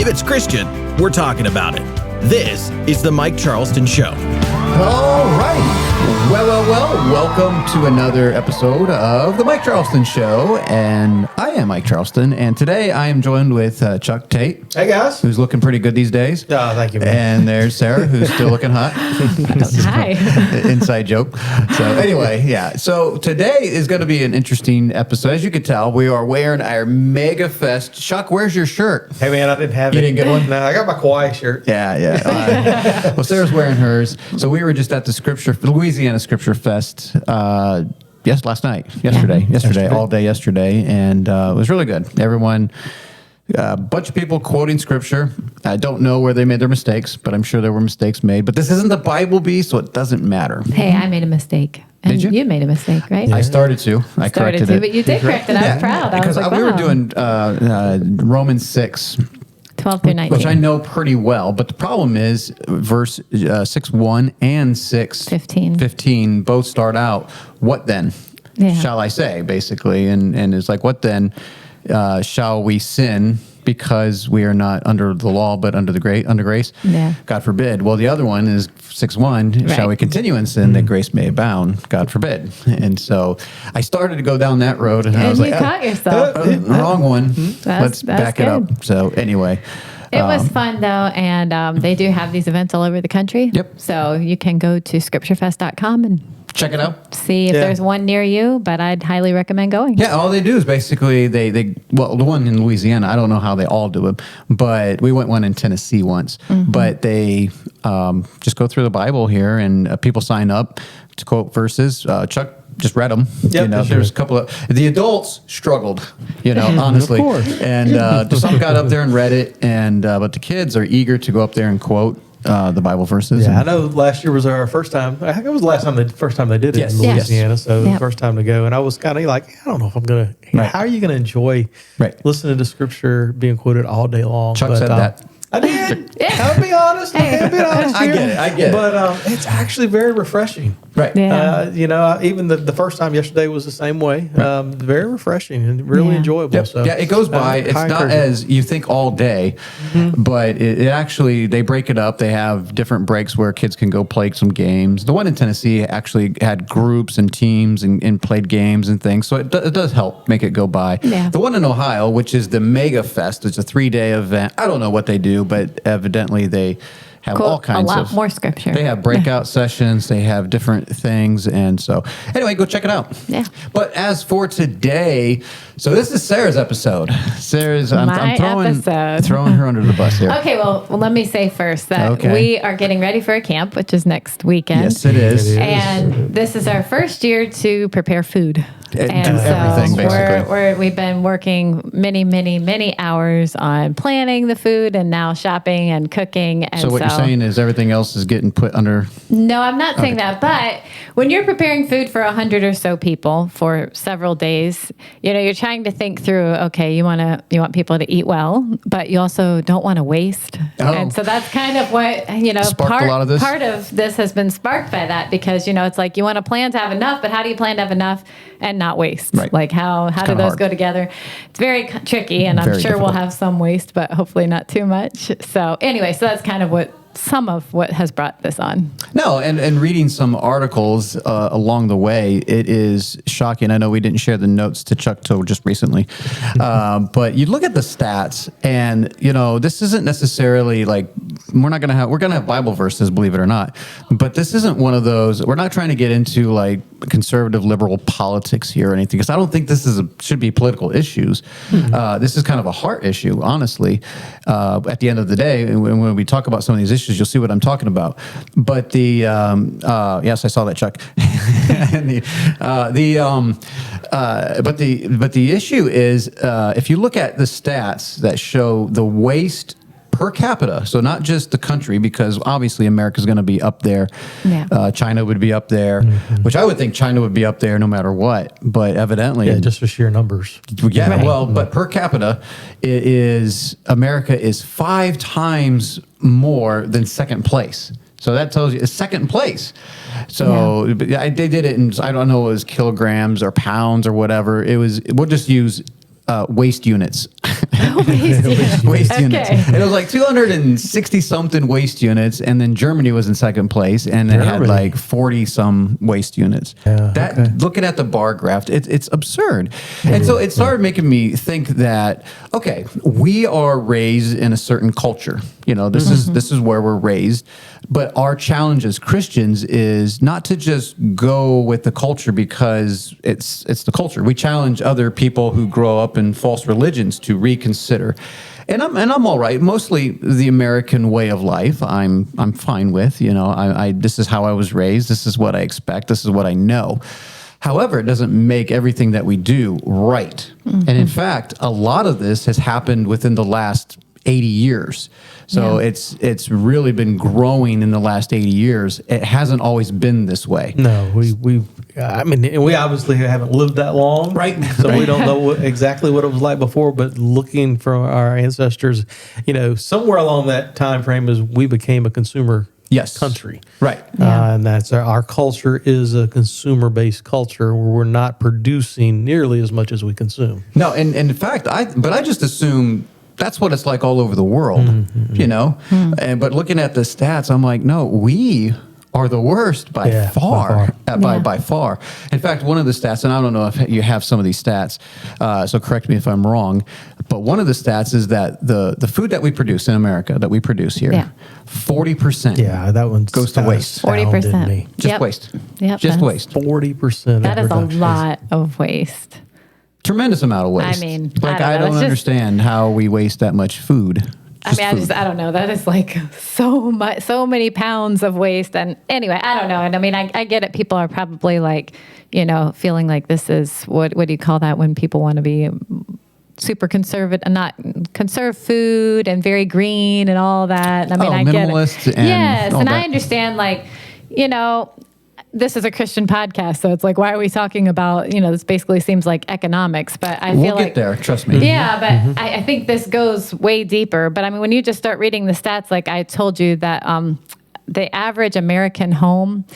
If it's Christian, we're talking about it. This is the Mike Charleston Show. All right. Well, welcome to another episode of the Mike Charleston Show. And I am Mike Charleston. And today I am joined with Chuck Tate. Hey, guys. Who's looking pretty good these days. Oh, thank you, man. And there's Sarah, who's still looking hot. Hi. Inside joke. So anyway, yeah. So today is going to be an interesting episode. As you can tell, we are wearing our Mega Fest. Chuck, where's your shirt? Hey, man, I didn't have it. You didn't get one? No, I got my Kauai shirt. Yeah. Well, Sarah's wearing hers. So we were just at the Louisiana Scripture Fest. Yesterday, all day yesterday, and it was really good. Everyone, a bunch of people quoting scripture. I don't know where they made their mistakes, but I'm sure there were mistakes made. But this isn't the Bible Bee, so it doesn't matter. Hey, I made a mistake. And Did you? You made a mistake, right? I started to. I corrected it. But you did correct it. I was proud. I was Because like, we wow. were doing Romans 6, 12 through 19. which I know pretty well. But the problem is verse 6:1 and 6:15 both start out, what then shall I say, basically. And it's like, what then shall we sin because we are not under the law but under grace? Yeah. God forbid. Well, the other one is 6:1, shall we continue in sin that grace may abound? God forbid. And so I started to go down that road, and I was you like, caught yourself. wrong one. Let's That's back it up. good. So anyway. It was fun, though, and they do have these events all over the country. Yep. So you can go to scripturefest.com and Check it out. see if there's one near you, but I'd highly recommend going. Yeah, all they do is basically the one in Louisiana, I don't know how they all do it, but we went one in Tennessee once. But they just go through the Bible here, and people sign up to quote verses. Chuck just read them. Yep, There's a couple of the adults struggled, honestly, Of course. and some got up there and read it, and but the kids are eager to go up there and quote the Bible verses. Yeah, I know last year was our first time. I think it was the first time they did it Yes. in Louisiana. So it was the Yep. first time to go. And I was kind of like, I don't know if I'm going to, Right. how are you going to enjoy listening to scripture being quoted all day long? Chuck said that. I did. I'll be honest. I'll be honest I here. get it. But it's actually very refreshing. Right. Yeah. Even the first time yesterday was the same way. Very refreshing and really enjoyable. Yep. So, yeah, it goes by. It's high not encouragement. as you think all day, but it actually, they break it up. They have different breaks where kids can go play some games. The one in Tennessee actually had groups and teams and played games and things. So it does help make it go by. Yeah. The one in Ohio, which is the Mega Fest, it's a 3-day event. I don't know what they do, but evidently they have all kinds a lot of more scripture. They have breakout sessions. They have different things, and so anyway, go check it out. Yeah. But as for today, so this is Sarah's episode. Sarah's. I'm My episode. throwing her under the bus here. Okay, well, let me say first that Okay. we are getting ready for a camp, which is next weekend. Yes, it is. It is. And this is our first year to prepare food. Do everything, basically. We've been working many hours on planning the food and now shopping and cooking. And So what you're saying is everything else is getting put under. No, I'm not saying that. But when you're preparing food for 100 or so people for several days, you're trying to think through, okay, you want people to eat well, but you also don't want to waste. Oh. And so that's kind of what, Sparked a lot of this? part of this has been sparked by that because, it's like you want to plan to have enough, but how do you plan to have enough and not waste? Right. Like how do kinda those hard. go together? It's very tricky, and I'm Very sure we'll difficult. have some waste, but hopefully not too much. So anyway, so that's kind of some of what has brought this on. No, and reading some articles along the way, it is shocking. I know we didn't share the notes to Chuck till just recently, but you look at the stats, and this isn't necessarily like we're going to have Bible verses, believe it or not, but this isn't one of those. We're not trying to get into like conservative liberal politics here or anything, because I don't think this should be political issues. This is kind of a heart issue, honestly. At the end of the day, and when we talk about some of these issues, you'll see what I'm talking about. But the yes, I saw that, Chuck. And but the issue is if you look at the stats that show the waste per capita, so not just the country, because obviously America's going to be up there. Yeah. China would be up there, which I would think China would be up there no matter what. But evidently, just for sheer numbers. yeah, Right. well, but per capita, America is 5 times more than second place. So that tells you it's second place. So but they did it in, I don't know, it was kilograms or pounds or whatever. We'll just use waste units. Waste units. Okay. It was like 260 something waste units, and then Germany was in second place, and it had like 40 some waste units. Looking at the bar graph, it's absurd. And so it started making me think that, okay, we are raised in a certain culture. You know, this is where we're raised. But our challenge as Christians is not to just go with the culture because it's the culture. We challenge other people who grow up in false religions to reconsider. And I'm all right. Mostly the American way of life, I'm fine with. You know, I this is how I was raised. This is what I expect. This is what I know. However, it doesn't make everything that we do right. And in fact, a lot of this has happened within the last 80 years. So it's really been growing in the last 80 years. It hasn't always been this way. No, we obviously haven't lived that long, Right. So we don't know exactly what it was like before. But looking from our ancestors, you know, somewhere along that time frame is we became a consumer country, Right. And that's our culture is a consumer-based culture where we're not producing nearly as much as we consume. No, and in fact, I just assume that's what it's like all over the world, you know? But looking at the stats, I'm like, no, we are the worst by far. By far. In fact, one of the stats, and I don't know if you have some of these stats, so correct me if I'm wrong, but one of the stats is that the food that we produce in America, that we produce here, 40% that one goes to waste. 40%. Just waste. Yep, Just waste. 40%. That is a lot of waste. Tremendous amount of waste. I mean, like I don't know. It's understand how we waste that much food. I don't know. That is like so many pounds of waste. And anyway, I don't know. And I mean, I get it. People are probably like, you know, feeling like this is what do you call that when people want to be super conservative and not conserve food and very green and all that. And I mean, I get it. Yes. And I understand, like, you know, this is a Christian podcast, so it's like, why are we talking about, you know, this basically seems like economics, but I feel like... We'll get there, trust me. Yeah, but I think this goes way deeper. But I mean, when you just start reading the stats, like I told you that the average American home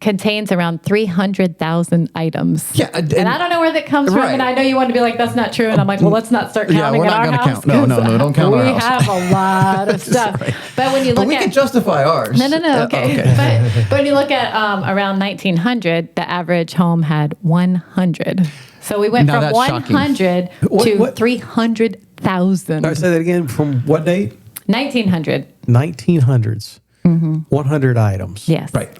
contains around 300,000 items. Yeah, and I don't know where that comes from. And I know you want to be like, that's not true. And I'm like, well, let's not start counting in our house. No, don't count our house. We have a lot of stuff. Right. But when you look we can justify ours. No, okay. But when you look at around 1900, the average home had 100. So we went from 100 to 300,000. All right, say that again. From what date? 1900. 1900s. 100 items. Yes. Right.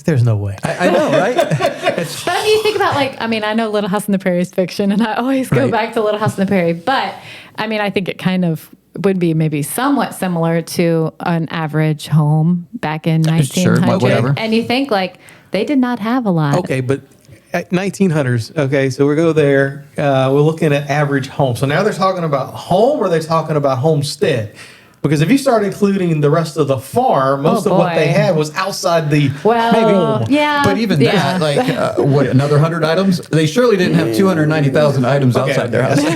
There's no way. I know, right? But I mean, you think about, like, I mean, I know Little House on the Prairie is fiction, and I always go back to Little House on the Prairie. But I mean, I think it kind of would be maybe somewhat similar to an average home back in 1900. Sure, whatever. And you think, like, they did not have a lot. Okay, but at 1900s, okay, so we go there. We're looking at average home. So now they're talking about home, or they're talking about homestead? Because if you start including the rest of the farm, most of what they had was outside the home. Yeah. But even that, like, another 100 items? They surely didn't have 290,000 items outside their house. But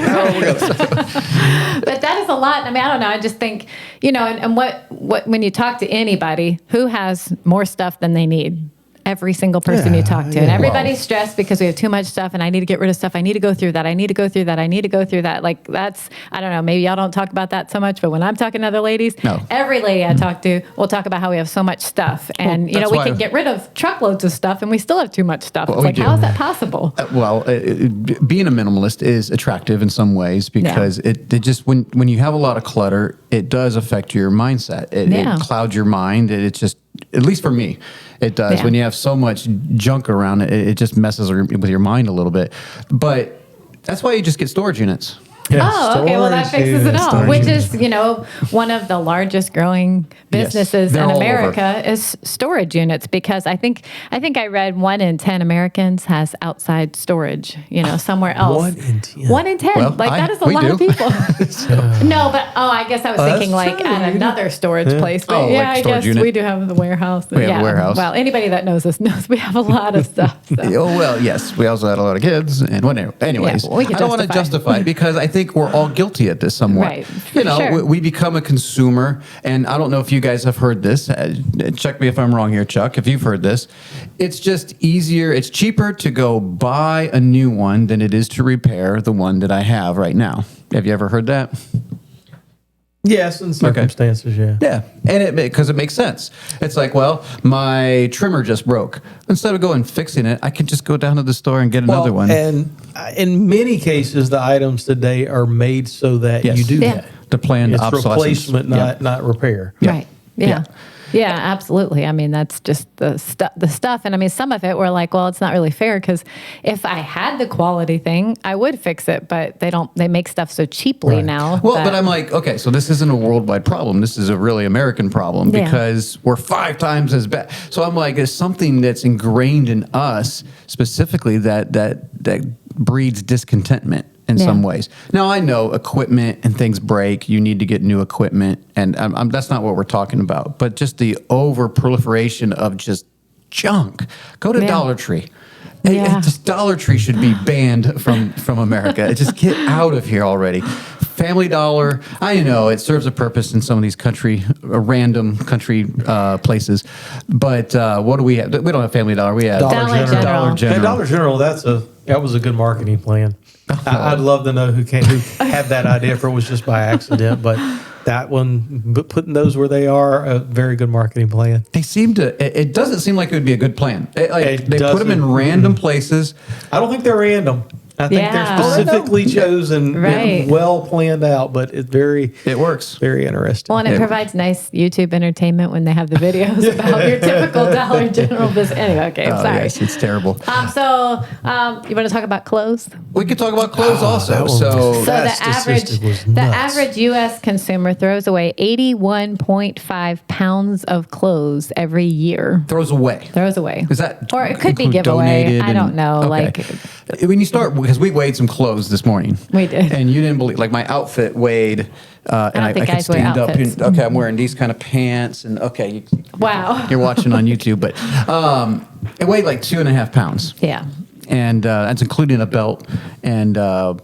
that is a lot. I mean, I don't know. I just think, you know, and what when you talk to anybody who has more stuff than they need, every single person you talk to. And everybody's stressed because we have too much stuff and I need to get rid of stuff. I need to go through that. I need to go through that. I need to go through that. Like, that's, I don't know, maybe y'all don't talk about that so much, but when I'm talking to other ladies, every lady I talk to will talk about how we have so much stuff. And, you know, we can get rid of truckloads of stuff and we still have too much stuff. It's like, how is that possible? Being a minimalist is attractive in some ways because it just, when you have a lot of clutter, it does affect your mindset. It clouds your mind. It just, at least for me, it does. When you have so much junk around, it just messes with your mind a little bit. But that's why you just get storage units. Yeah, okay. Well, that fixes it all. Which is, you know, one of the largest growing businesses in America is storage units, because I think I read 1 in 10 Americans has outside storage, you know, somewhere else. 1 in 10. 1 in 10. Well, like, that is a lot of people. No, but I guess I was thinking like at another storage place. But like I guess unit. we do have the warehouse. We have a warehouse. Well, anybody that knows us knows we have a lot of stuff. So. Well, yes. We also had a lot of kids. And whatever. Anyways, I don't want to justify it because I think we're all guilty at this somewhat. Right. We become a consumer, and I don't know if you guys have heard this. Check me if I'm wrong here, Chuck, if you've heard this. It's just easier, it's cheaper to go buy a new one than it is to repair the one that I have right now. Have you ever heard that? Yes, in circumstances, yeah. Yeah, and because it makes sense. It's like, well, my trimmer just broke. Instead of going fixing it, I can just go down to the store and get another one. And in many cases, the items today are made so that you do that. The planned It's obsolescence. replacement, not repair. Right. Yeah. Yeah, absolutely. I mean, that's just the stuff. And I mean, some of it we're like, well, it's not really fair because if I had the quality thing, I would fix it, but they make stuff so cheaply now. Well, but I'm like, okay, so this isn't a worldwide problem. This is a really American problem because we're 5 times as bad. So I'm like, it's something that's ingrained in us specifically that breeds discontentment in some ways. Now, I know equipment and things break. You need to get new equipment. And that's not what we're talking about. But just the over proliferation of just junk. Go to Dollar Tree. Just Dollar Tree should be banned from America. Just get out of here already. Family Dollar, I know it serves a purpose in some of these random country places. But what do we have? We don't have Family Dollar. We have Dollar General. Dollar General, that was a good marketing plan. I'd love to know who had that idea, if it was just by accident. But that one, putting those where they are, a very good marketing plan. They seem to. It doesn't seem like it would be a good plan. They put them in random places. I don't think they're random. I think they're specifically chosen and well planned out, but it works. Very interesting. Well, and it provides nice YouTube entertainment when they have the videos about your typical Dollar General business. Anyway, okay, I'm sorry. Yes, it's terrible. So you want to talk about clothes? We could talk about clothes also. So the average U.S. consumer throws away 81.5 pounds of clothes every year. Throws away. Is that, or it could be giveaway? I don't know. Okay. Like when you start, because we weighed some clothes this morning. We did, and you didn't believe. Like my outfit weighed, and I could stand up. And, I'm wearing these kind of pants, and wow, you're watching on YouTube, but it weighed like 2.5 pounds. Yeah, and that's including a belt, and my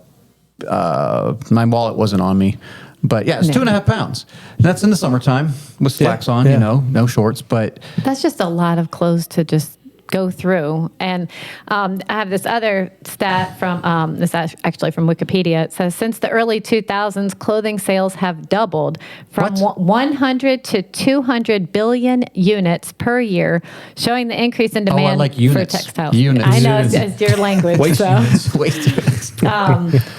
wallet wasn't on me. But yeah, it's 2.5 pounds. That's in the summertime with slacks on, no shorts. But that's just a lot of clothes to just go through. And I have this other stat from this actually from Wikipedia. It says since the early 2000s, clothing sales have doubled from 100 to 200 billion units per year, showing the increase in demand for textiles. Units. I know it's your language. Waste units.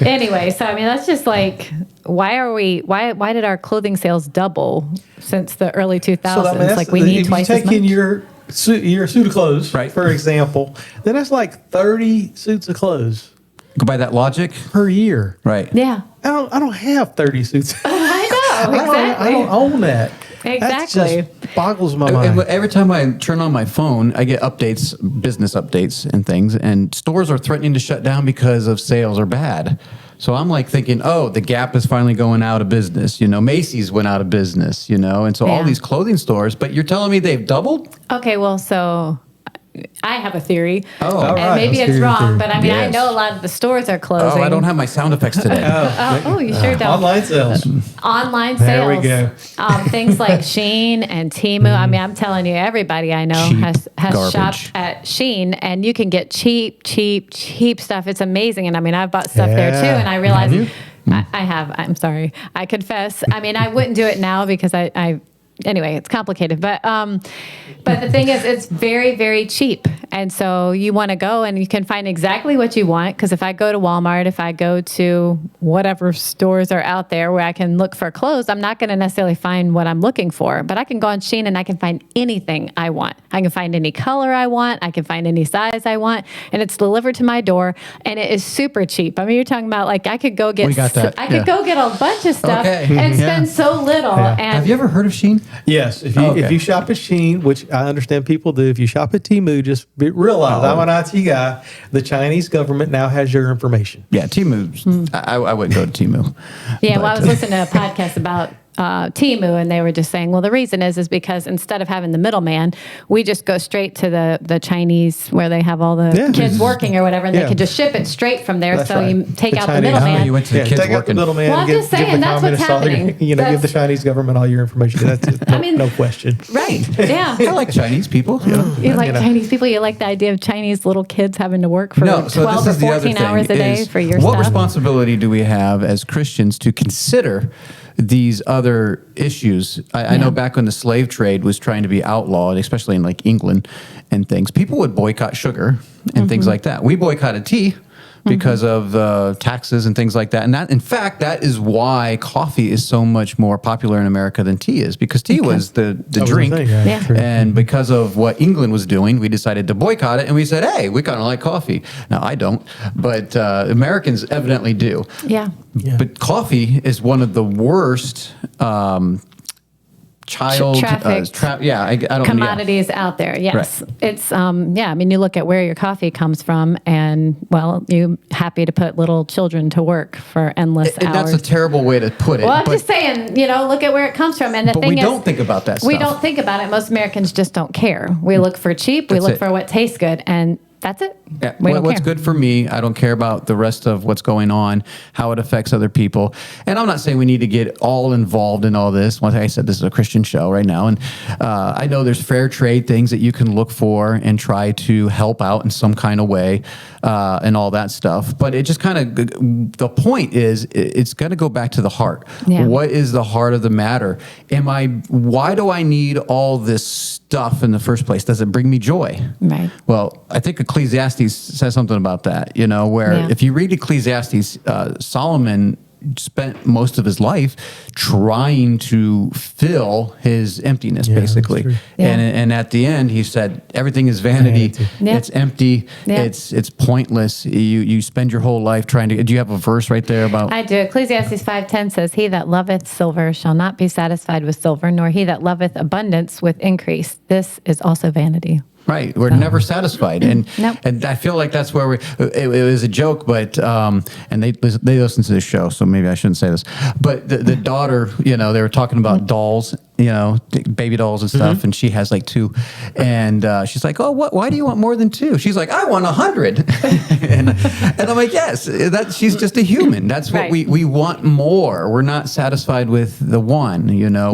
Anyway, so I mean that's just like why did our clothing sales double since the early 2000s? So, like we need twice as much. Your suit of clothes, for example, then that's like 30 suits of clothes. Go by that logic per year, right? Yeah, I don't have 30 suits. I know exactly. I don't own that. Exactly. That just boggles my mind. And every time I turn on my phone, I get updates, business updates and things, and stores are threatening to shut down because of sales are bad. So I'm like thinking, the Gap is finally going out of business. Macy's went out of business, and so all these clothing stores, but you're telling me they've doubled? Okay, well, so I have a theory. And maybe it's wrong, but I mean, I know a lot of the stores are closing. I don't have my sound effects today. You sure don't. Online sales. Online sales. There we go. Things like Shein and Temu. I mean, I'm telling you, everybody I know has shopped at Shein, and you can get cheap stuff. It's amazing. And I mean, I've bought stuff there too, and I realize I have. I'm sorry. I confess. I mean, I wouldn't do it now because anyway, it's complicated, but the thing is, it's very, very cheap. And so you want to go and you can find exactly what you want. Because if I go to Walmart, if I go to whatever stores are out there where I can look for clothes, I'm not going to necessarily find what I'm looking for. But I can go on Shein and I can find anything I want. I can find any color I want. I can find any size I want. And it's delivered to my door. And it is super cheap. I mean, you're talking about like I could go get go get a bunch of stuff and spend so little. Yeah. And have you ever heard of Shein? Yes. If you shop at Shein, which I understand people do, if you shop at Temu, just realize I'm an IT guy. The Chinese government now has your information. Yeah, Temu. I wouldn't go to Temu. Yeah, well, I was listening to a podcast about Temu, and they were just saying, well, the reason is because instead of having the middleman, we just go straight to the Chinese where they have all the kids working or whatever, and they could just ship it straight from there. That's right. You take out the Chinese- middleman. You went to the kids take out the working. middleman. Well, I'm give, just saying, give the that's what's communists all your, happening. give the That's- Chinese government all your information. That's no, mean- no question. Right. Yeah. I like Chinese people. You like You know. Chinese people? You like the idea of Chinese little kids having to work for 12 or 14 hours a day for your what stuff? responsibility do we have as Christians to consider these other issues? I know back when the slave trade was trying to be outlawed, especially in like England and things, people would boycott sugar and things like that. We boycotted tea because of taxes and things like that. And that, in fact, that is why coffee is so much more popular in America than tea is, because tea was the was drink. the thing, yeah, Yeah. true. And because of what England was doing, we decided to boycott it. And we said, hey, we kind of like coffee. Now, I don't, but Americans evidently do. Yeah. Yeah. But coffee is one of the worst Trafficked I don't commodities out there. Yes. Right. It's, I mean, you look at where your coffee comes from, and, well, you're happy to put little children to work for endless And hours. that's a terrible way to put it. Well, I'm but, just saying, look at where it comes from. And the but thing we is, don't think about that stuff. we don't think about it. Most Americans just don't care. We look for cheap. We That's look it. for what tastes good, and that's it. Yeah, We don't what's care. good for me, I don't care about the rest of what's going on, how it affects other people. And I'm not saying we need to get all involved in all this. Like I said, this is a Christian show right now. And I know there's fair trade things that you can look for and try to help out in some kind of way and all that stuff. But it just kind of, the point is, it's going to go back to the heart. Yeah. What is the heart of the matter? Why do I need all this stuff in the first place? Does it bring me joy? Right. Well, I think Ecclesiastes says something about that, where Yeah. if you read Ecclesiastes, Solomon spent most of his life trying to fill his emptiness, Yeah, that's basically. true. Yeah. And at the end, he said, everything is vanity. Vanity. Yeah. It's empty. Yeah. It's pointless. You spend your whole life trying to, do you have a verse right there about? I do. Ecclesiastes 5:10 says, "He that loveth silver shall not be satisfied with silver, nor he that loveth abundance with increase. This is also vanity." Right, we're never satisfied, and Nope. and I feel like that's where it was a joke, but and they listen to this show, so maybe I shouldn't say this, but the daughter, they were talking about dolls, baby dolls and stuff, and she has like 2, and she's like, oh, why do you want more than 2? She's like, I want 100, and I'm like, yes, that she's just a human. That's what Right. we want more. We're not satisfied with the one, Yeah.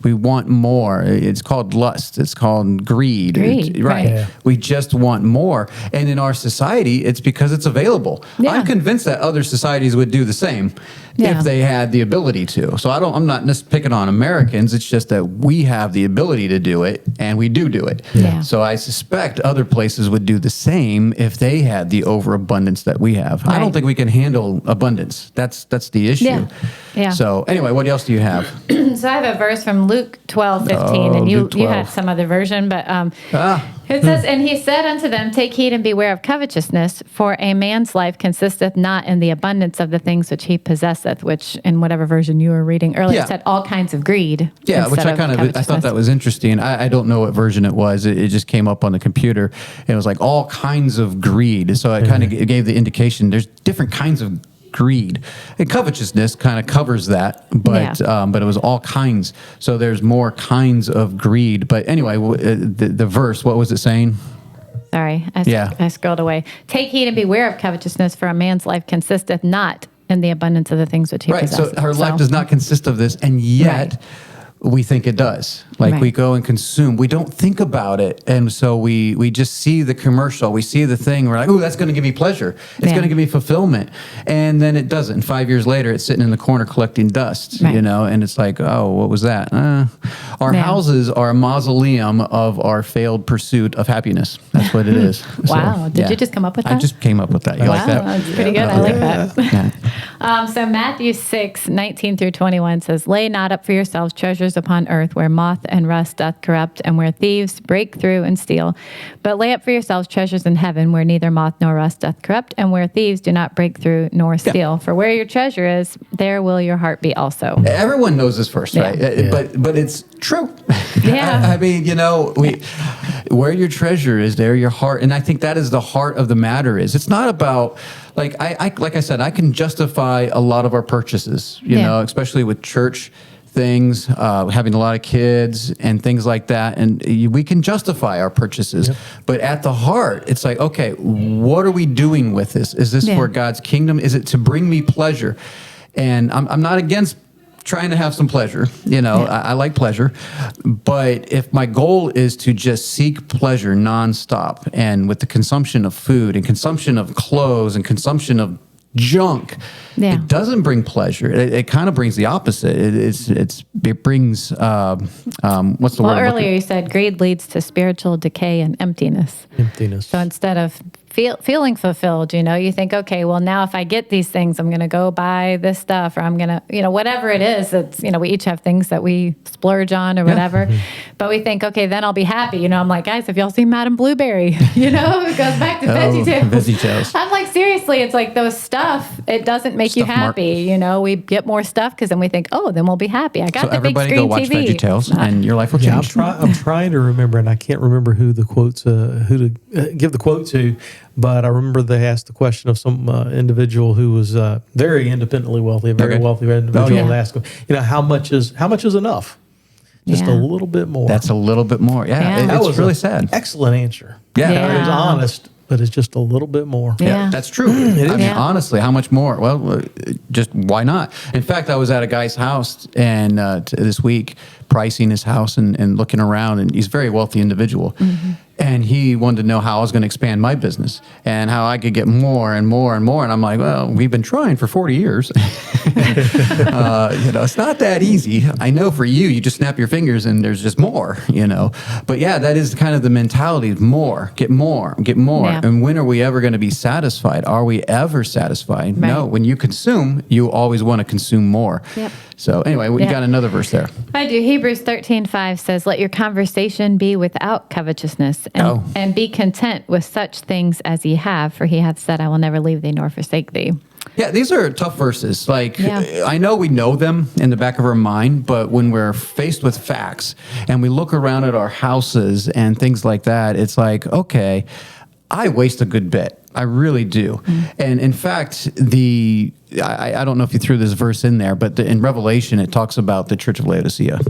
we want more. It's called lust. It's called greed. Greed, right. Yeah. We just want more. And in our society, it's because it's available. Yeah. I'm convinced that other societies would do the same Yeah. if they had the ability to. So I'm not just picking on Americans. It's just that we have the ability to do it, and we do it. Yeah. So I suspect other places would do the same if they had the overabundance that we have. I don't Right. think we can handle abundance. That's the issue. Yeah. Yeah. So anyway, what else do you have? So I have a verse from Luke 12:15, and Luke you 12. had some other version, but it says, "And he said unto them, Take heed and beware of covetousness, for a man's life consisteth not in the abundance of the things which he possesseth," which in whatever version you were reading earlier Yeah. said all kinds of greed. Yeah, which instead I of thought that was interesting. I don't know what version it was. It just came up on the computer. It was like all kinds of greed. So it kind of gave the indication there's different kinds of greed. And covetousness kind of covers that, but it was all kinds. So there's more kinds of greed. But anyway, the verse, what was it saying? Sorry, Yeah. I scrolled away. "Take heed and beware of covetousness, for a man's life consisteth not in the abundance of the things which he Right. possesses." So her life does not consist of this, and yet we think it does. Like Right. we go and consume. We don't think about it, and so we just see the commercial. We see the thing. We're like, "Oh, that's going to give me pleasure. It's Yeah. going to give me fulfillment," and then it doesn't. 5 years later, it's sitting in the corner collecting dust. Right. And it's like, "Oh, what was that?" Our Yeah. houses are a mausoleum of our failed pursuit of happiness. That's what it is. Wow. Did you just come up with I that? just came up with that. You Wow, like that? that's pretty good. I like that. Yeah. So Matthew 6:19 through 21 says, "Lay not up for yourselves treasures upon earth, where moth and rust doth corrupt, and where thieves break through and steal. But lay up for yourselves treasures in heaven, where neither moth nor rust doth corrupt, and where thieves do not break through nor steal. For where your treasure is, there will your heart be also." Everyone knows this first, right? Yeah. But it's true. Yeah. I mean, where your treasure is, there your heart. And I think that is the heart of the matter. It's not about like I said, I can justify a lot of our purchases, Yeah. especially with church things, having a lot of kids and things like that. And we can justify our purchases. Yep. But at the heart, it's like, okay, what are we doing with this? Is this for God's kingdom? Is it to bring me pleasure? And I'm not against trying to have some pleasure. I like pleasure. But if my goal is to just seek pleasure nonstop, and with the consumption of food and consumption of clothes and consumption of junk, it doesn't bring pleasure. It kind of brings the opposite. It brings what's the word? Well, earlier you said greed leads to spiritual decay and emptiness. So instead of feeling fulfilled, you think, okay, well, now if I get these things, I'm going to go buy this stuff, or I'm going to, whatever it is. It's, we each have things that we splurge on or whatever, but we think, okay, then I'll be happy. I'm like, guys, have y'all seen Madame Blueberry? It goes back to VeggieTales. I'm like, seriously, it's like those stuff, it doesn't make you happy. We get more stuff because then we think, oh, then we'll be happy. I got the big screen TV. Everybody go watch VeggieTales and your life will change. I'm trying to remember, and I can't remember who the quotes, who to give the quote to. But I remember they asked the question of some individual who was very independently wealthy, a very wealthy individual. And asked him, how much is enough? Just a little bit more. That's a little bit more. Yeah, that was really sad. Excellent answer. Yeah. It was honest, but it's just a little bit more. Yeah, that's true. I mean, honestly, how much more? Well, just why not? In fact, I was at a guy's house and this week pricing his house and looking around, and he's a very wealthy individual. Mm-hmm. And he wanted to know how I was going to expand my business and how I could get more and more and more. And I'm like, well, we've been trying for 40 years. It's not that easy. I know for you just snap your fingers and there's just more, But yeah, that is kind of the mentality of more, get more, get more. Yeah. And when are we ever going to be satisfied? Are we ever satisfied? Right. No, when you consume, you always want to consume more. Yep. So anyway, we got another verse there. I do. Hebrews 13:5 says, let your conversation be without covetousness, and be content with such things as ye have, for he hath said, I will never leave thee nor forsake thee. Yeah, these are tough verses. I know we know them in the back of our mind, but when we're faced with facts and we look around at our houses and things like that, it's like, okay, I waste a good bit. I really do. Mm-hmm. And in fact, I don't know if you threw this verse in there, but in Revelation, it talks about the Church of Laodicea.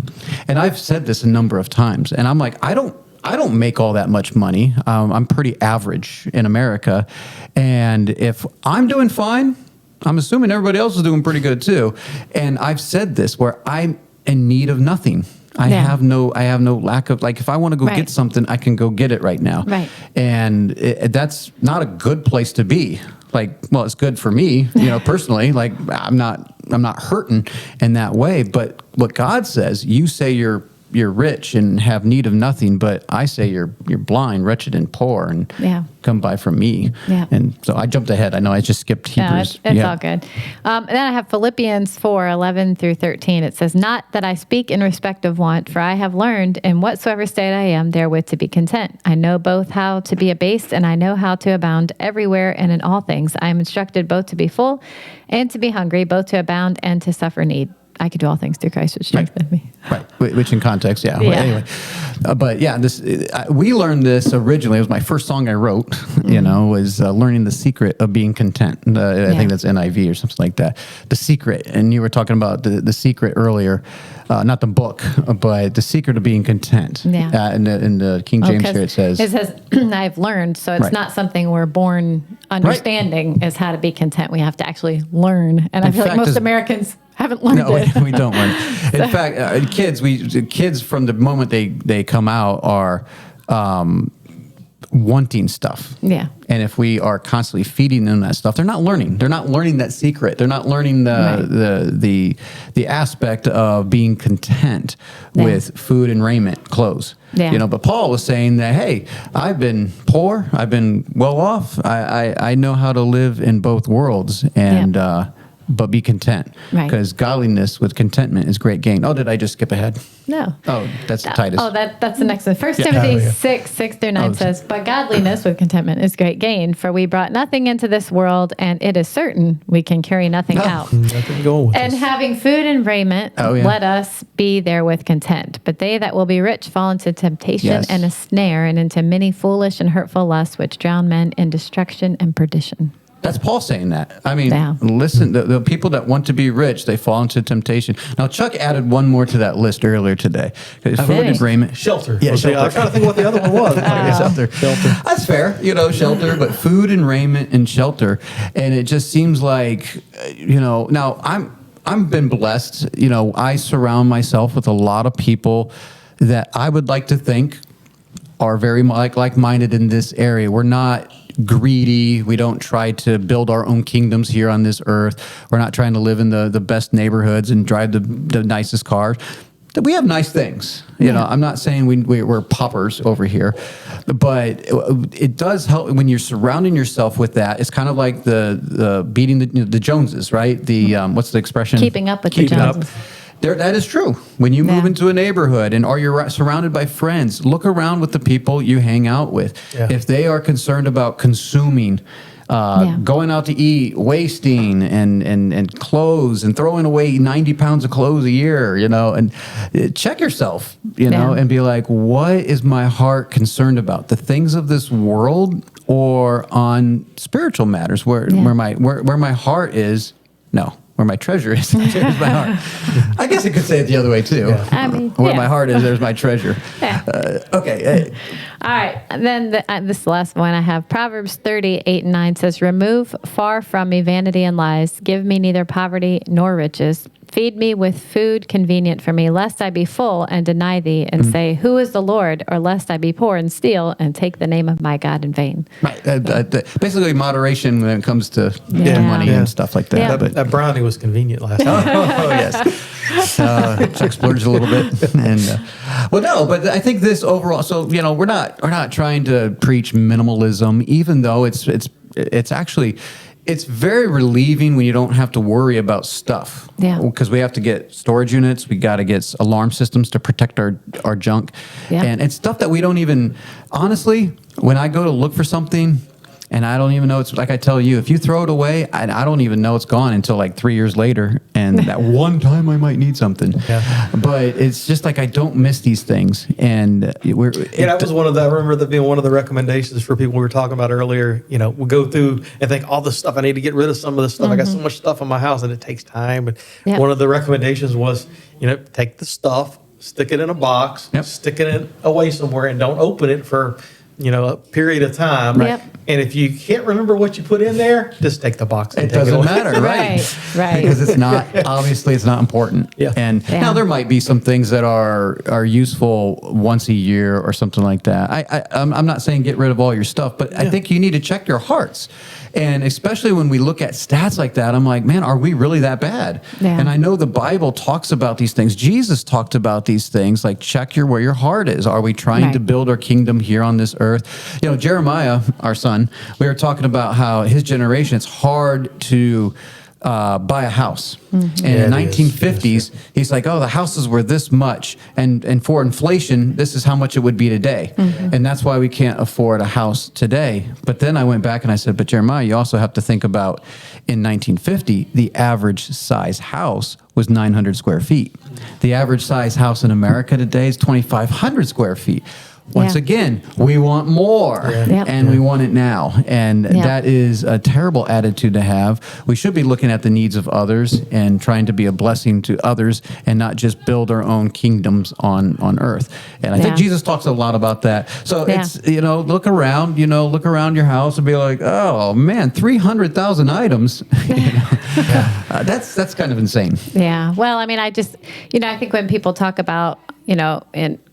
And I've said this a number of times, and I'm like, I don't make all that much money. I'm pretty average in America. And if I'm doing fine, I'm assuming everybody else is doing pretty good too. And I've said this where I'm in need of nothing. I have no lack of, if I want to go get something, I can go get it right now. Right. And that's not a good place to be. It's good for me, personally. I'm not hurting in that way. But what God says, you say you're rich and have need of nothing, but I say you're blind, wretched, and poor, and come buy from me. Yeah. And so I jumped ahead. I know I just skipped Hebrews. No, it's all good. And then I have Philippians 4:11-13. It says, not that I speak in respect of want, for I have learned in whatsoever state I am therewith to be content. I know both how to be abased, and I know how to abound everywhere and in all things. I am instructed both to be full and to be hungry, both to abound and to suffer need. I could do all things through Christ, which strengthens me. Right, which in context, Well, anyway, but this we learned this originally. It was my first song I wrote. Was learning the secret of being content. I think that's NIV or something like that. The secret, and you were talking about the secret earlier, not the book, but the secret of being content. Yeah. In the King James here, it says, I've learned. So it's not something we're born understanding is how to be content. We have to actually learn, and I feel like most Americans haven't learned it. No, we don't learn. In fact, kids from the moment they come out are wanting stuff. Yeah. And if we are constantly feeding them that stuff, they're not learning. They're not learning that secret. They're not learning the aspect of being content with food and raiment, clothes. Yeah. But Paul was saying that, hey, I've been poor, I've been well off. I know how to live in both worlds, and but be content, because godliness with contentment is great gain. Oh, did I just skip ahead? No. Oh, that's Titus. Oh, that's the next one. 1 Timothy 6:6-9 says, but godliness with contentment is great gain, for we brought nothing into this world, and it is certain we can carry nothing out. Nothing going with and us. Having food and raiment, let us be therewith content. But they that will be rich fall into temptation and a snare, and into many foolish and hurtful lusts, which drown men in destruction and perdition. That's Paul saying that. I mean, Yeah. listen, the people that want to be rich, they fall into temptation. Now, Chuck added one more to that list earlier today. Food Okay. and raiment. Shelter. Yeah, Was the- I was trying to think what the other one was. Shelter. That's fair, shelter, but food and raiment and shelter. And it just seems like, now I'm been blessed. I surround myself with a lot of people that I would like to think are very like-minded in this area. We're not greedy. We don't try to build our own kingdoms here on this earth. We're not trying to live in the best neighborhoods and drive the nicest cars. We have nice things. I'm not saying we're paupers over here, but it does help when you're surrounding yourself with that. It's kind of like the beating the Joneses, right? The what's the expression? Keeping up with the Joneses. That is true. When you move Yeah. into a neighborhood or you're surrounded by friends, look around with the people you hang out with. Yeah. If they are concerned about consuming, going out to eat, wasting, and clothes, and throwing away 90 pounds of clothes a year, and check yourself, and be like, what is my heart concerned about? The things of this world or on spiritual matters where my heart is? No. Where my treasure is, there's my heart. I guess you could say it the other way too. Yeah. I mean, where yeah. my heart is, there's my treasure. Yeah. Okay. All right. And then this last one I have. Proverbs 30:8-9 says, remove far from me vanity and lies. Give me neither poverty nor riches. Feed me with food convenient for me, lest I be full and deny thee and say, who is the Lord? Or lest I be poor and steal and take the name of my God in vain. Right. Basically, moderation when it comes to Yeah. money Yeah. and stuff like that. Yeah. But That brownie was convenient last time. oh yes, Chuck splurged a little bit, and but I think this overall. So we're not trying to preach minimalism, even though it's actually. It's very relieving when you don't have to worry about stuff. Yeah. Because we have to get storage units. We got to get alarm systems to protect our junk. Yeah. And it's stuff that we don't even, honestly, when I go to look for something and I don't even know, it's like I tell you, if you throw it away, I don't even know it's gone until like 3 years later. And that one time I might need something. Yeah. But it's just like I don't miss these things. And That was one of the, I remember that being one of the recommendations for people we were talking about earlier. We'll go through and think all this stuff, I need to get rid of some of this stuff. I got so much stuff in my house and it takes time. And Yep. one of the recommendations was, take the stuff, stick it in a box, Yep. stick it away somewhere and don't open it for, a period of time. Right. Yep. And if you can't remember what you put in there, just take the box and It take doesn't away. matter, right? Right. Because it's not, obviously it's not important. Yeah. And Yeah. now there might be some things that are useful once a year or something like that. I'm not saying get rid of all your stuff, but I think you need to check your hearts. And especially when we look at stats like that, I'm like, man, are we really that bad? Yeah. And I know the Bible talks about these things. Jesus talked about these things, like check where your heart is. Are we trying Right. to build our kingdom here on this earth? Jeremiah, our son, we were talking about how his generation, it's hard to buy a house. And in the Yeah, it is. 1950s, he's like, oh, the houses were this much. And for inflation, this is how much it would be today. And that's why we can't afford a house today. But then I went back and I said, but Jeremiah, you also have to think about in 1950, the average size house was 900 square feet. The average size house in America today is 2,500 square feet. Once Yeah. again, we want more Yep. and we want it now. And Yeah. that is a terrible attitude to have. We should be looking at the needs of others and trying to be a blessing to others and not just build our own kingdoms on earth. And I think Yeah. Jesus talks a lot about that. So Yeah. it's, look around your house and be like, oh man, 300,000 items. That's kind of insane. Yeah. Well, I mean, I think when people talk about,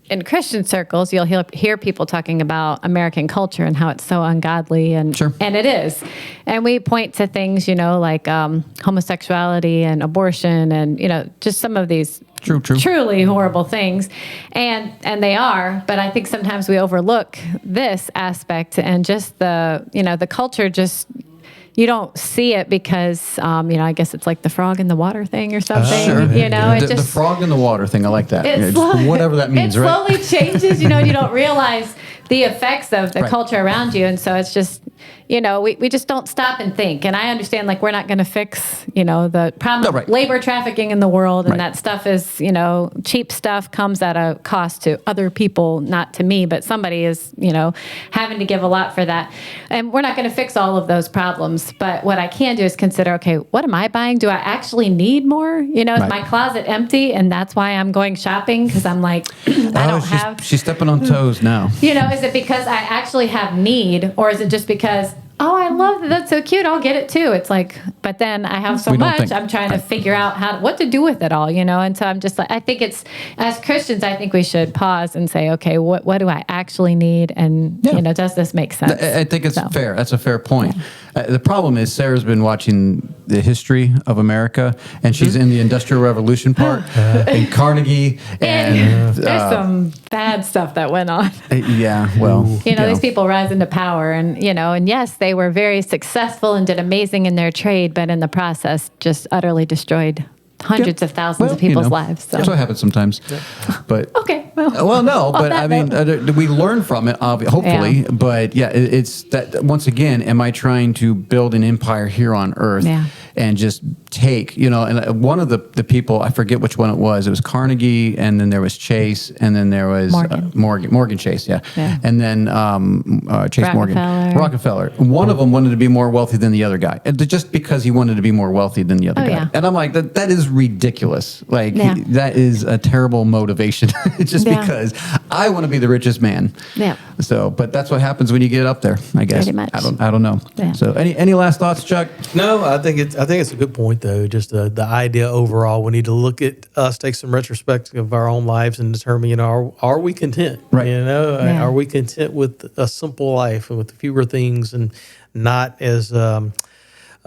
in Christian circles, you'll hear people talking about American culture and how it's so ungodly, and Sure. and it is. And we point to things, like homosexuality and abortion, and just some of these True. truly horrible things, and they are. But I think sometimes we overlook this aspect and just the culture just. You don't see it because, I guess it's like the frog in the water thing or something. Sure. It The frog in the water thing, I like that. it Just slowly- whatever that means, it right? slowly changes, and you don't realize the effects of the Right. culture around you. And so it's just, we just don't stop and think. And I understand, like, we're not going to fix, the problem of labor trafficking in the world. And that stuff is, cheap stuff comes at a cost to other people, not to me, but somebody is, having to give a lot for that. And we're not going to fix all of those problems. But what I can do is consider, okay, what am I buying? Do I actually need more? Is my closet empty? And that's why I'm going shopping, because I'm like, I don't have. She's stepping on toes now. Is it because I actually have need, or is it just because, I love that, that's so cute, I'll get it too? It's like, but then I have so much, I'm trying to figure out what to do with it all, and so I'm just like, I think it's, as Christians, I think we should pause and say, okay, what do I actually need? And, does this make sense? I think it's fair. That's a fair point. The problem is Sarah's been watching the history of America, and she's in the Industrial Revolution part, and Carnegie, and there's some bad stuff that went on. These people rise into power, and and yes, they were very successful and did amazing in their trade, but in the process, just utterly destroyed hundreds of thousands of people's lives. So. That's what happens sometimes. But okay, no, but I mean, we learn from it, hopefully. Yeah. But it's that, once again, am I trying to build an empire here on earth and just take, and one of the people, I forget which one it was Carnegie, and then there was Chase, and then there was Morgan Chase, and then Chase Rockefeller. One of them wanted to be more wealthy than the other guy, just because he wanted to be more wealthy than the other guy. Yeah. And I'm like, that is ridiculous. Like, that is a terrible motivation, just because I want to be the richest man. Yeah. So, but that's what happens when you get up there, I guess. Pretty much. I don't know. Yeah. So, any last thoughts, Chuck? No, I think it's a good point, though. Just the idea overall, we need to look at us, take some retrospective of our own lives, and determine, are we content? Right. Are we content with a simple life and with fewer things, and not as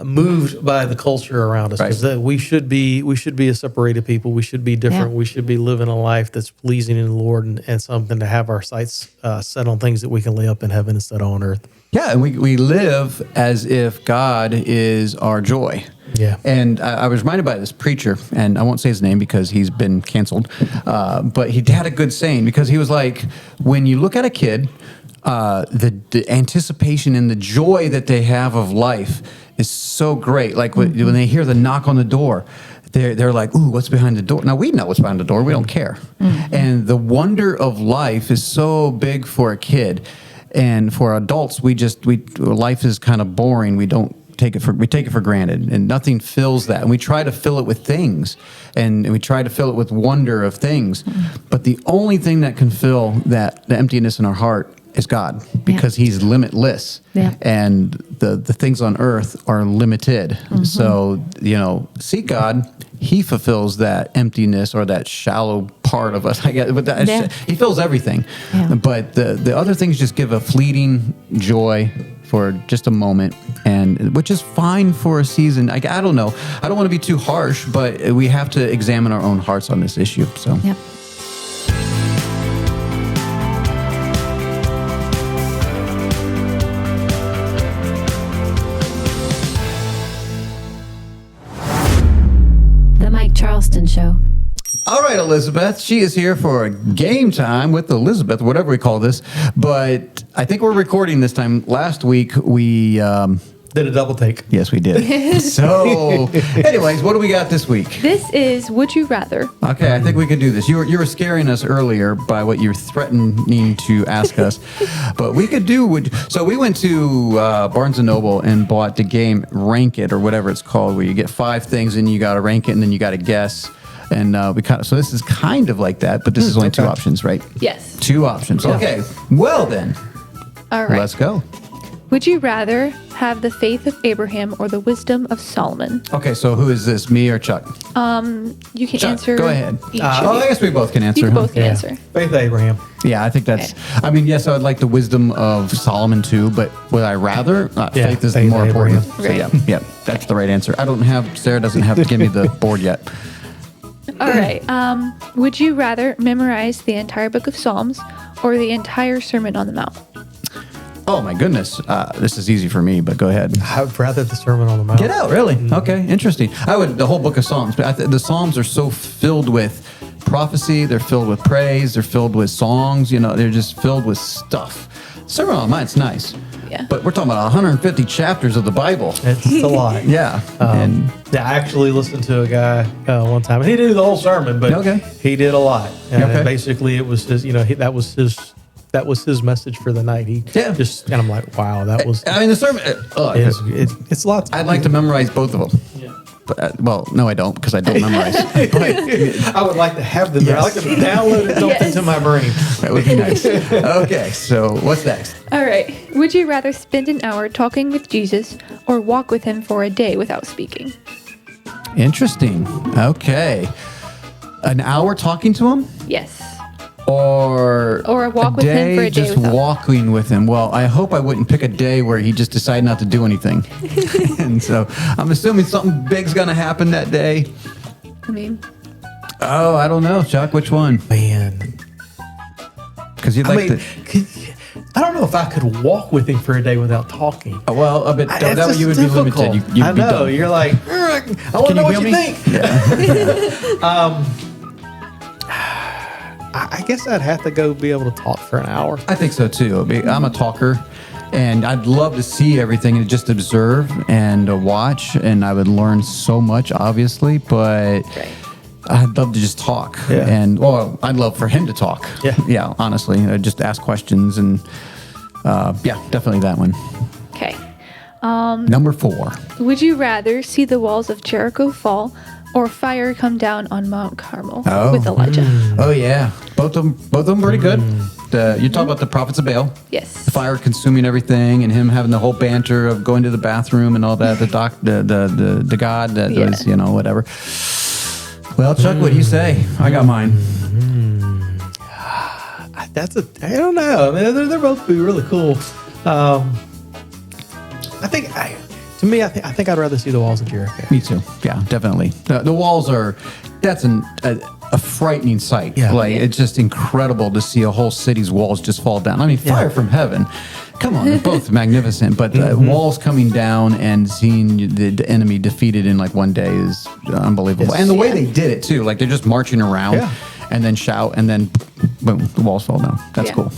moved by the culture around us? Because we should be a separated people. We should be different. We should be living a life that's pleasing in the Lord, and something to have our sights set on things that we can lay up in heaven instead of on earth. Yeah, and we live as if God is our joy. Yeah. And I was reminded by this preacher, and I won't say his name because he's been canceled, but he had a good saying, because he was like, when you look at a kid, the anticipation and the joy that they have of life is so great. Like when they hear the knock on the door, they're like, ooh, what's behind the door? Now, we know what's behind the door. We don't care. Mm-hmm. And the wonder of life is so big for a kid. And for adults, life is kind of boring. We take it for granted, and nothing fills that. And we try to fill it with things, and we try to fill it with wonder of things. But the only thing that can fill the emptiness in our heart is God, because He's limitless, and the things on earth are limited. Mm-hmm. So seek God. He fulfills that emptiness or that shallow part of us, I guess. But He fills everything. Yeah. But the other things just give a fleeting joy for just a moment, and which is fine for a season. I don't know. I don't want to be too harsh, but we have to examine our own hearts on this issue. So. Yep. Charleston Show. All right, Elisabeth. She is here for Game Time with Elisabeth, whatever we call this. But I think we're recording this time. Last week, we... did a double take. Yes, we did. So, anyways, what do we got this week? This is Would You Rather. Okay, I think we could do this. You were scaring us earlier by what you're threatening to ask us. But we could do... So we went to Barnes & Noble and bought the game Rank It, or whatever it's called, where you get 5 things and you got to rank it, and then you got to guess. And so this is kind of like that, but this is only 2 options, right? Yes. 2 options. Okay. Well then. All right. Let's go. Would you rather have the faith of Abraham or the wisdom of Solomon? Okay, so who is this, me or Chuck? You can Chuck, answer. go ahead. I guess we both can answer. You both can answer. Faith Abraham. Yeah, I think that's... Okay. I mean, yes, I would like the wisdom of Solomon too, but would I rather? Faith is more important. So yeah, that's the right answer. Sarah doesn't have to give me the board yet. All right. Would you rather memorize the entire book of Psalms or the entire Sermon on the Mount? Oh, my goodness. This is easy for me, but go ahead. I would rather the Sermon on the Mount. Get out, really? Mm-hmm. Okay, interesting. I would the whole book of Psalms. But the Psalms are so filled with prophecy. They're filled with praise. They're filled with songs. They're just filled with stuff. Sermon on the Mount's nice. Yeah. But we're talking about 150 chapters of the Bible. It's a lot. Yeah. Yeah, I actually listened to a guy one time. He didn't do the whole sermon, but Okay. he did a lot. And Okay. basically, it was his. That was his message for the night. And I'm like, wow, that was. I mean, the sermon. It's lots. I'd like to memorize both of them. Yeah. But, well, no, I don't, because I don't memorize. But I would like to have them. I like to download it dumped into my brain. that would be nice. Okay, so what's next? All right. Would you rather spend an hour talking with Jesus or walk with him for a day without speaking? Interesting. Okay. An hour talking to him? Yes. Or a walk with him for a day just without- walking with him. Well, I hope I wouldn't pick a day where he just decided not to do anything. And so I'm assuming something big's going to happen that day. I mean, Oh, I don't know, Chuck. Which one? Man, Because you'd I like mean, to. I don't know if I could walk with him for a day without talking. Well, but It's that just you would be difficult. limited. You'd I be know. done. You're like, I want to know what hear you me? think. I guess I'd have to go be able to talk for an hour. I think so too. I mean, I'm a talker, and I'd love to see everything and just observe and watch, and I would learn so much, obviously. But I'd love to just talk, Yeah. and I'd love for him to talk. Yeah. Honestly, I'd just ask questions, and definitely that one. okay. Number 4. Would you rather see the walls of Jericho fall or fire come down on Mount Carmel with Elijah? Oh yeah, both of them pretty good. You talk about the prophets of Baal. Yes. The fire consuming everything, and him having the whole banter of going to the bathroom and all that. The God that was whatever. Well, Chuck, what do you say? I got mine. I don't know. I mean, they're both be really cool. I think I'd rather see the walls of Jericho. Me too. Yeah, definitely. The walls that's a frightening sight. Yeah. It's just incredible to see a whole city's walls just fall down. I mean, fire from heaven. Come on, they're both magnificent, but walls coming down and seeing the enemy defeated in like one day is unbelievable. Yes. And the way they did it too, like they're just marching around and then shout and then boom, the walls fall down. That's cool.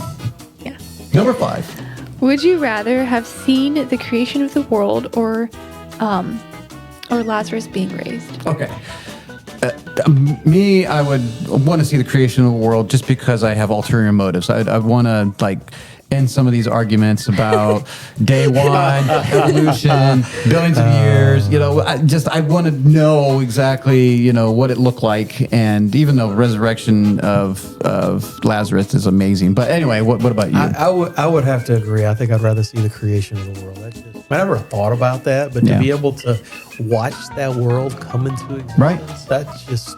Yeah. Number 5. Would you rather have seen the creation of the world or Lazarus being raised? Okay. Me, I would want to see the creation of the world just because I have ulterior motives. I want to end some of these arguments about day one, evolution, billions of years. I want to know exactly, what it looked like. And even though resurrection of Lazarus is amazing. But anyway, what about you? I would have to agree. I think I'd rather see the creation of the world. I never thought about that, but to be able to watch that world come into existence, that's just.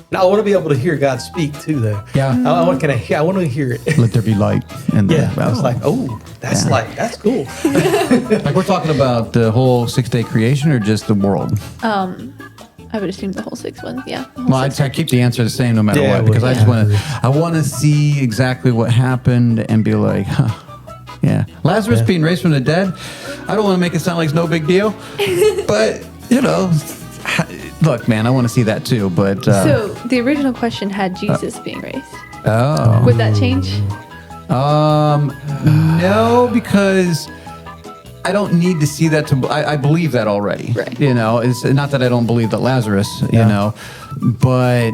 And I want to be able to hear God speak too, though. Yeah. I want to hear it. Let there be light. And It's like, that's cool. Like we're talking about the whole 6-day creation or just the world? I would assume the whole 6 ones. Yeah. Well, I'd keep the answer the same no matter Yeah, what, because I just yeah. want to see exactly what happened and be like, yeah. Lazarus being raised from the dead, I don't want to make it sound like it's no big deal, but, look, man, I want to see that too, but... so the original question had Jesus being raised. Oh. Would that change? No, because... I don't need to see that I believe that already. Right. It's not that I don't believe that Lazarus, but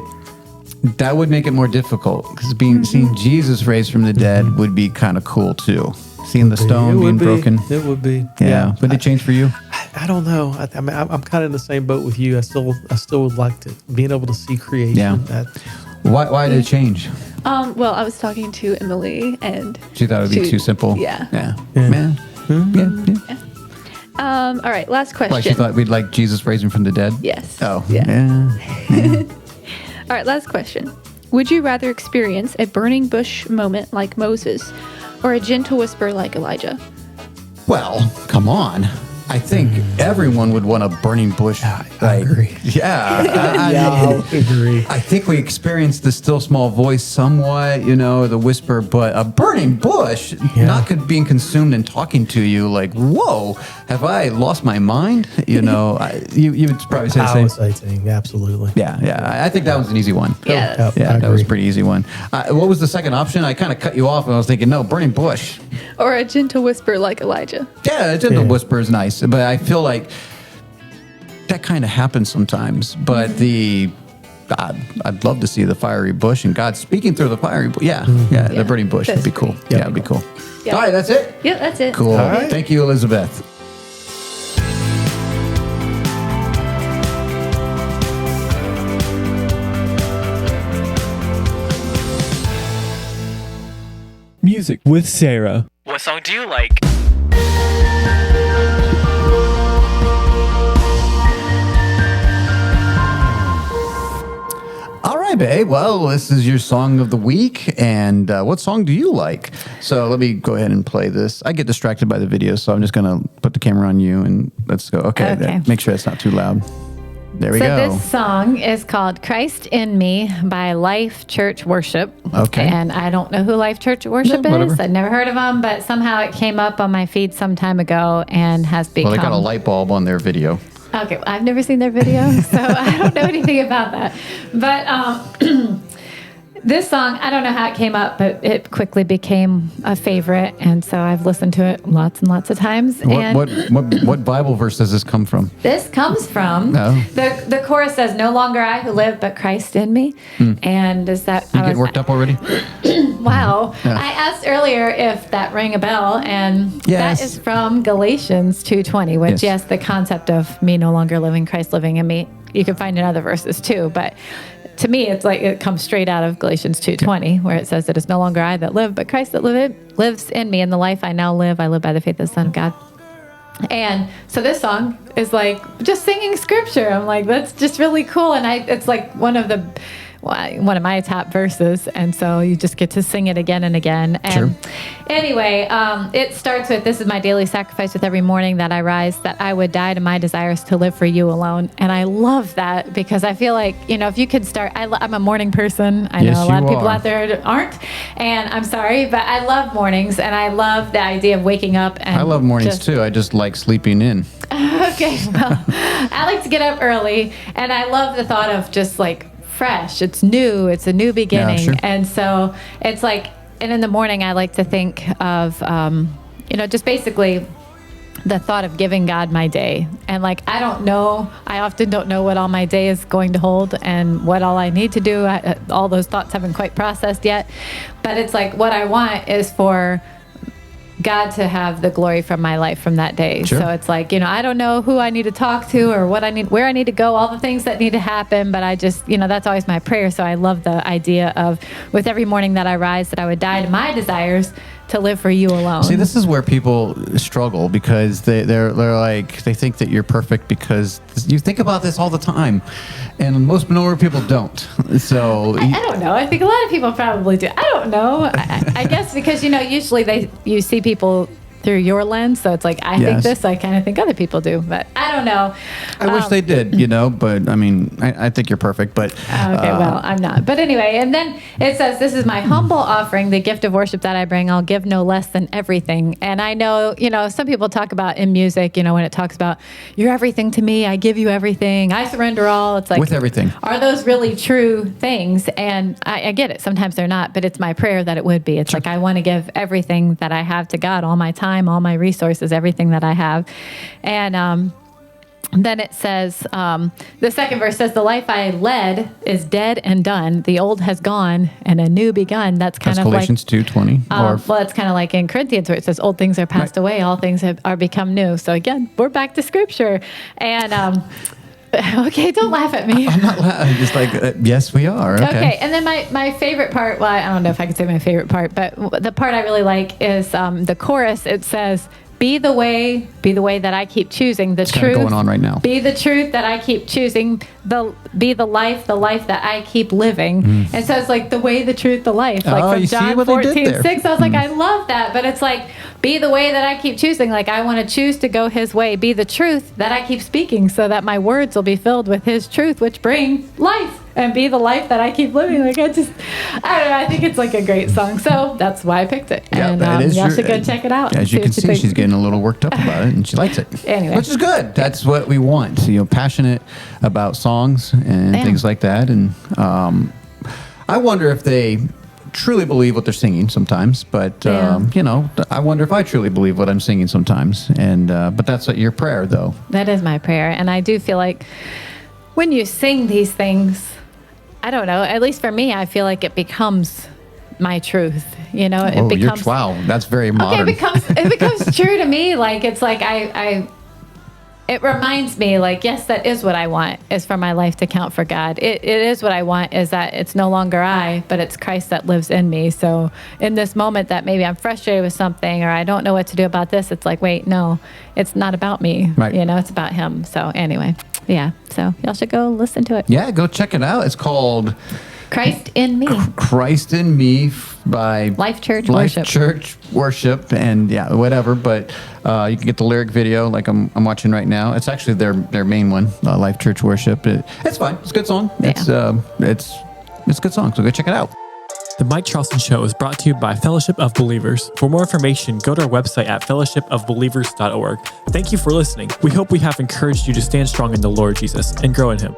that would make it more difficult because seeing Jesus raised from the dead would be kind of cool too. Seeing the stone being broken. It would be. Yeah. Would it change for you? I don't know. I mean, I'm kind of in the same boat with you. I still would like to being able to see creation. Yeah. Why did it change? Well, I was talking to Emily and She thought it would be too simple. Yeah. Man. Yeah. All right, last question. Why, she thought we'd like Jesus raising from the dead? Yes. Oh. Yeah. All right, last question. Would you rather experience a burning bush moment like Moses or a gentle whisper like Elijah? Well, come on. I think everyone would want a burning bush. I agree. Yeah. I agree. I think we experienced the still small voice somewhat, the whisper, but a burning bush, not being consumed and talking to you like, whoa, have I lost my mind? You would probably say the same. I would say same. Absolutely. Yeah. I think that was an easy one. Yeah. Yeah, I that was a agree. pretty easy one. What was the second option? I kind of cut you off and I was thinking, no, burning bush. Or a gentle whisper like Elijah. Yeah, a gentle whisper is nice, but I feel like that kind of happens sometimes. But God, I'd love to see the fiery bush and God speaking through the fiery bush. Yeah, the burning bush would be cool. Yeah, it'd be cool. Yeah. All right, that's it? Yeah, that's it. Cool. All right. Thank you, Elisabeth. Music with Sarah. What song do you like? All right, babe. Well, this is your song of the week. And what song do you like? So let me go ahead and play this. I get distracted by the video, so I'm just going to put the camera on you and let's go. Okay. Make sure it's not too loud. There we go. So this song is called Christ in Me by Life Church Worship. Okay. And I don't know who Life Church Worship whatever. is. I'd never heard of them, but somehow it came up on my feed some time ago and has become... Well, they got a light bulb on their video. Okay, well, I've never seen their video, so I don't know anything about that. But this song, I don't know how it came up, but it quickly became a favorite, and so I've listened to it lots and lots of times. And What Bible verse does this come from? this comes from the chorus says, "No longer I who live, but Christ in me." And is that You getting worked up already? Wow. I asked earlier if that rang a bell, and Yes. that is from Galatians 2:20, which, yes, the concept of me no longer living, Christ living in me, you can find in other verses too, but to me, it's like it comes straight out of Galatians 2:20, where it says that it's no longer I that live, but Christ that lives in me. And the life I now live, I live by the faith of the Son of God. And so this song is like just singing scripture. I'm like, that's just really cool. And it's like one of my top verses, and so you just get to sing it again and again. And anyway, it starts with, "This is my daily sacrifice with every morning that I rise, that I would die to my desires to live for you alone." And I love that because I feel like, if you could start, I'm a morning person. I know a lot of people out there aren't, and I'm sorry, but I love mornings, and I love the idea of waking up. And I love mornings too. I just like sleeping in. Okay, well, I like to get up early, and I love the thought of just like fresh. It's new. It's a new beginning. Yeah, sure. And so it's like, and in the morning, I like to think of, just basically the thought of giving God my day. And like, I often don't know what all my day is going to hold and what all I need to do. All those thoughts haven't quite processed yet. But it's like, what I want is for God to have the glory from my life from that day. Sure. So it's like, I don't know who I need to talk to or where I need to go, all the things that need to happen, but I just, that's always my prayer. So I love the idea of, with every morning that I rise, that I would die to my desires to live for you alone. See, this is where people struggle because they're like, they think that you're perfect because you think about this all the time, and most normal people don't. So I don't know. I think a lot of people probably do. I don't know. I guess because usually you see people through your lens, so it's like I think this, I kind of think other people do, but I don't know. I wish they did, but I mean, I think you're perfect, but okay, well, I'm not. But anyway, and then it says, "This is my humble offering, the gift of worship that I bring. I'll give no less than everything." And I know, some people talk about in music, when it talks about, "You're everything to me. I give you everything. I surrender all." It's like, with everything. Are those really true things? And I get it. Sometimes they're not, but it's my prayer that it would be. It's like, I want to give everything that I have to God, all my time, all my resources, everything that I have. And then it says, the second verse says, "The life I led is dead and done. The old has gone and a new begun." That's kind of Galatians 2:20. Well, it's kind of like in Corinthians where it says, "Old things are passed away, all things are become new." So again, we're back to scripture. And okay, don't laugh at me. I'm not laughing. Just like, yes, we are. Okay. And then my favorite part, well, I don't know if I could say my favorite part, but the part I really like is the chorus. It says, Be the way that I keep choosing, the truth going on right now. Be the truth that I keep choosing, be the life that I keep living." And so it's like the way, the truth, the life. Like from John 14:6. I was like, I love that. But it's like, be the way that I keep choosing. Like, I want to choose to go his way. Be the truth that I keep speaking, so that my words will be filled with his truth, which bring life. And be the life that I keep living. Like, I don't know. I think it's like a great song. So that's why I picked it. Yeah, And y'all should go check it out. As you can see, she's getting a little worked up about it, and she likes it. Anyway. Which is good. That's what we want. Passionate about songs and things like that. And I wonder if they truly believe what they're singing sometimes, but I wonder if I truly believe what I'm singing sometimes. And but that's your prayer, though. That is my prayer, and I do feel like when you sing these things, I don't know. At least for me, I feel like it becomes my truth. It becomes. Wow, that's very modern. Okay, it becomes true to me. Like it's like it reminds me, like, yes, that is what I want, is for my life to count for God. It is what I want, is that it's no longer I, but it's Christ that lives in me. So in this moment that maybe I'm frustrated with something or I don't know what to do about this, it's like, wait, no, it's not about me. Right. It's about him. So anyway, yeah. So y'all should go listen to it. Yeah, go check it out. It's called Christ in Me. Christ in Me by Life Church Worship, and whatever. But you can get the lyric video, like I'm watching right now. It's actually their main one, Life Church Worship. It's fine. It's a good song. Yeah. It's a good song. So go check it out. The Mike Charleston Show is brought to you by Fellowship of Believers. For more information, go to our website at fellowshipofbelievers.org. Thank you for listening. We hope we have encouraged you to stand strong in the Lord Jesus and grow in Him.